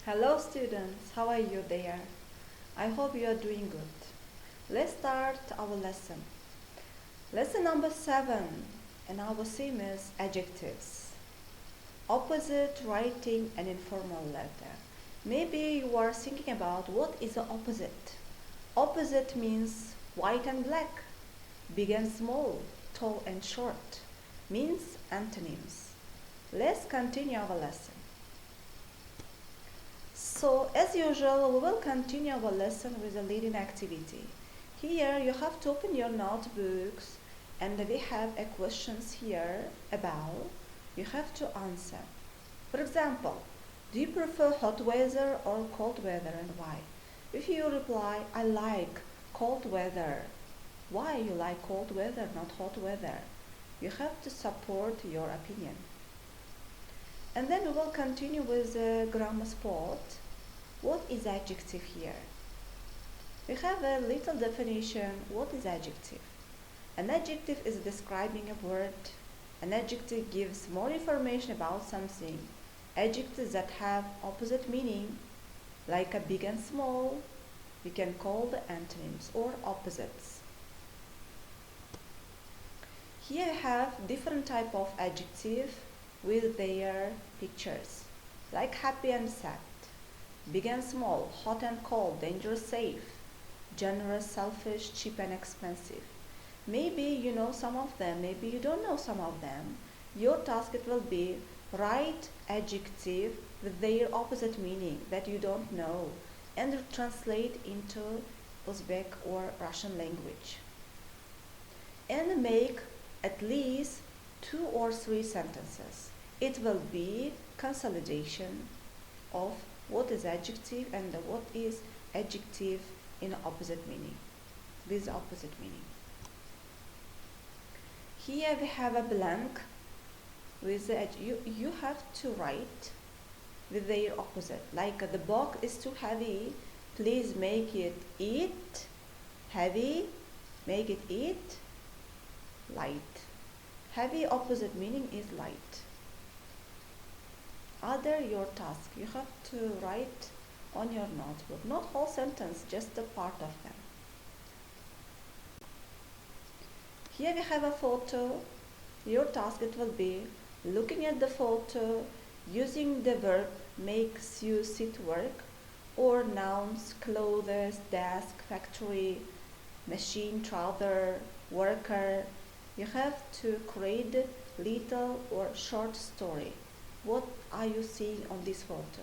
Hello students, how are you there? I hope you are doing good. Let's start our lesson. Lesson number 7, and our theme is adjectives. Opposite, writing an informal letter. Maybe you are thinking about what is the opposite. Opposite means white and black, big and small, tall and short, means antonyms. Let's continue our lesson. So, as usual, we will continue our lesson with a leading activity. Here you have to open your notebooks and we have a questions here about you have to answer. For example, do you prefer hot weather or cold weather and why? If you reply, I like cold weather. Why you like cold weather, not hot weather? You have to support your opinion. And then we will continue with the grammar spot. What is adjective here? We have a little definition. What is adjective? An adjective is describing a word. An adjective gives more information about something. Adjectives that have opposite meaning, like a big and small, we can call the antonyms or opposites. Here we have different type of adjective with their pictures, like happy and sad, big and small, hot and cold, dangerous, safe, generous, selfish, cheap and expensive. Maybe you know some of them, maybe you don't know some of them. Your task it will be write adjective with their opposite meaning that you don't know and translate into Uzbek or Russian language. And make at least 2 or 3 sentences. It will be consolidation of what is adjective and what is adjective in opposite meaning, with opposite meaning. Here we have a blank with the you have to write with their opposite, like the box is too heavy, please make it heavy, make it light. Heavy opposite meaning is light. Other your task, you have to write on your notebook, not whole sentence, just a part of them. Here we have a photo. Your task it will be looking at the photo, using the verb makes you sit work, or nouns, clothes, desk, factory, machine, trouser, worker. You have to create little or short story. What are you seeing on this photo?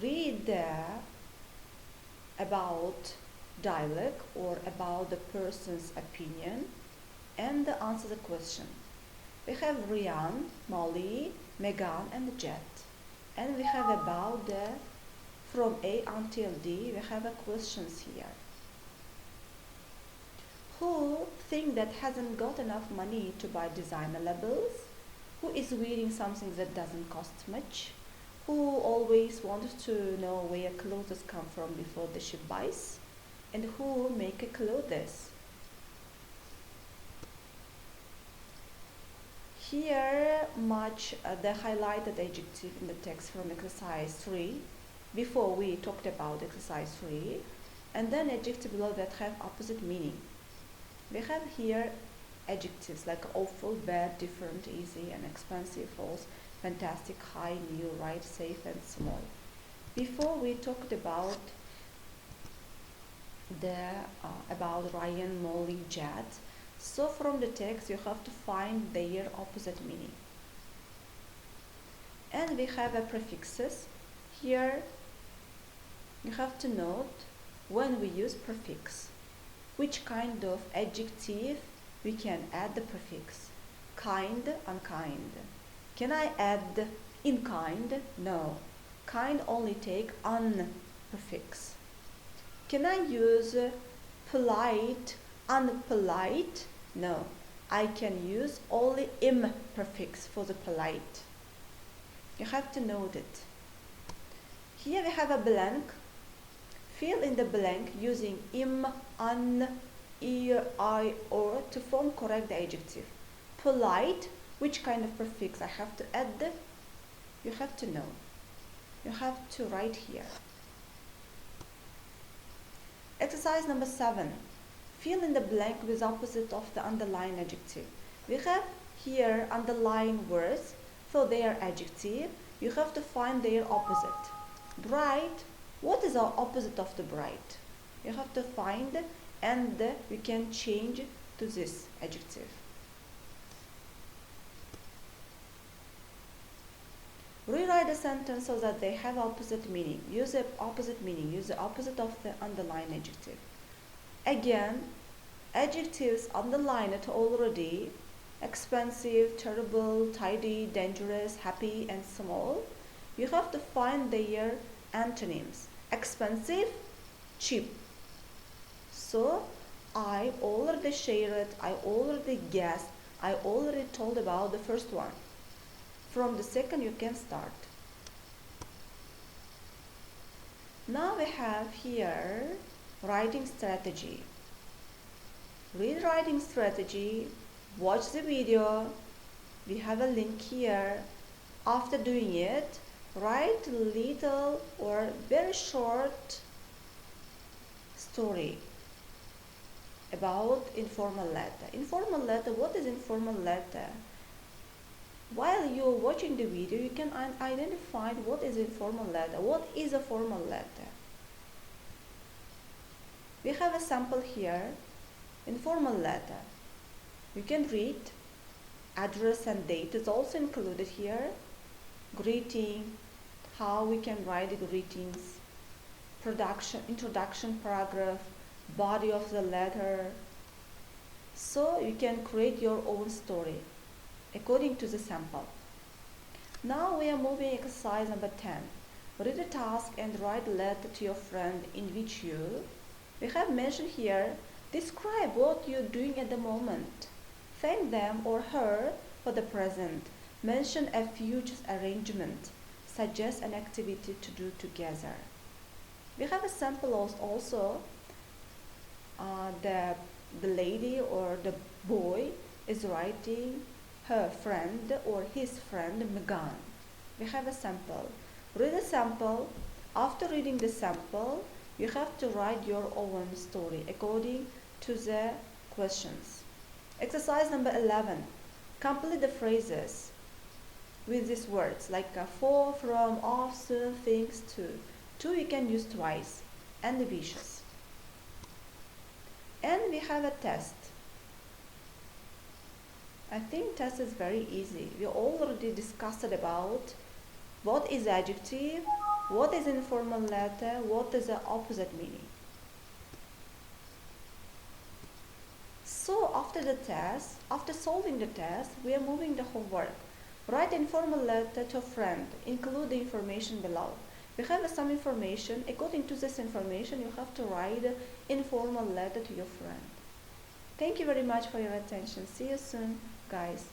Read about dialogue or about the person's opinion and answer the question. We have Rian, Molly, Megan and Jet. And we have about from A until D, we have a questions here. Who think that hasn't got enough money to buy designer labels? Who is wearing something that doesn't cost much? Who always wants to know where clothes come from before the she buys? And who make clothes? Here much the highlighted adjective in the text from exercise 3. Before we talked about exercise 3. And then adjective below that have opposite meaning. We have here adjectives like awful, bad, different, easy, and expensive, false, fantastic, high, new, right, safe, and small. Before we talked about about Ryan, Molly, Jad. So from the text you have to find their opposite meaning. And we have a prefixes. Here you have to note when we use prefix, which kind of adjective we can add the prefix. Kind, unkind. Can I add in kind? No. Kind only take un prefix. Can I use polite, unpolite? No. I can use only im prefix for the polite. You have to note it. Here we have a blank. Fill in the blank using im, un, I, or to form correct adjective. Polite, which kind of prefix I have to add. You have to know. You have to write here. Exercise number 7. Fill in the blank with opposite of the underlined adjective. We have here underlined words, so they are adjective. You have to find their opposite. Bright. What is the opposite of the bright? You have to find, and you can change to this adjective. Rewrite the sentence so that they have opposite meaning. Use the opposite meaning. Use the opposite of the underlined adjective. Again, adjectives underlined already. Expensive, terrible, tidy, dangerous, happy, and small. You have to find their antonyms. Expensive, cheap. So, I already shared, I already guessed, I already told about the first one. From the second you can start. Now we have here writing strategy. Read writing strategy, watch the video. We have a link here. After doing it, write little or very short story about informal letter. Informal letter, what is informal letter? While you're watching the video, you can identify what is informal letter. What is a formal letter? We have a sample here. Informal letter. You can read. Address and date is also included here. Greeting. How we can write the greetings. Introduction paragraph. Body of the letter. So you can create your own story according to the sample. Now we are moving exercise number 10. Read a task and write a letter to your friend in which we have mentioned here, describe what you're doing at the moment. Thank them or her for the present. Mention a future arrangement. Suggest an activity to do together. We have a sample also. The lady or the boy is writing her friend or his friend Megan. We have a sample. Read the sample. After reading the sample, you have to write your own story according to the questions. Exercise number 11. Complete the phrases with these words like for, from, of, soon, things, to. To you can use twice, and the vicious. And we have a test. I think test is very easy. We already discussed about what is adjective, what is informal letter, what is the opposite meaning. So after the test, after solving the test, we are moving the homework. Write informal letter to a friend. Include the information below. We have some information. According to this information, you have to write an informal letter to your friend. Thank you very much for your attention. See you soon, guys.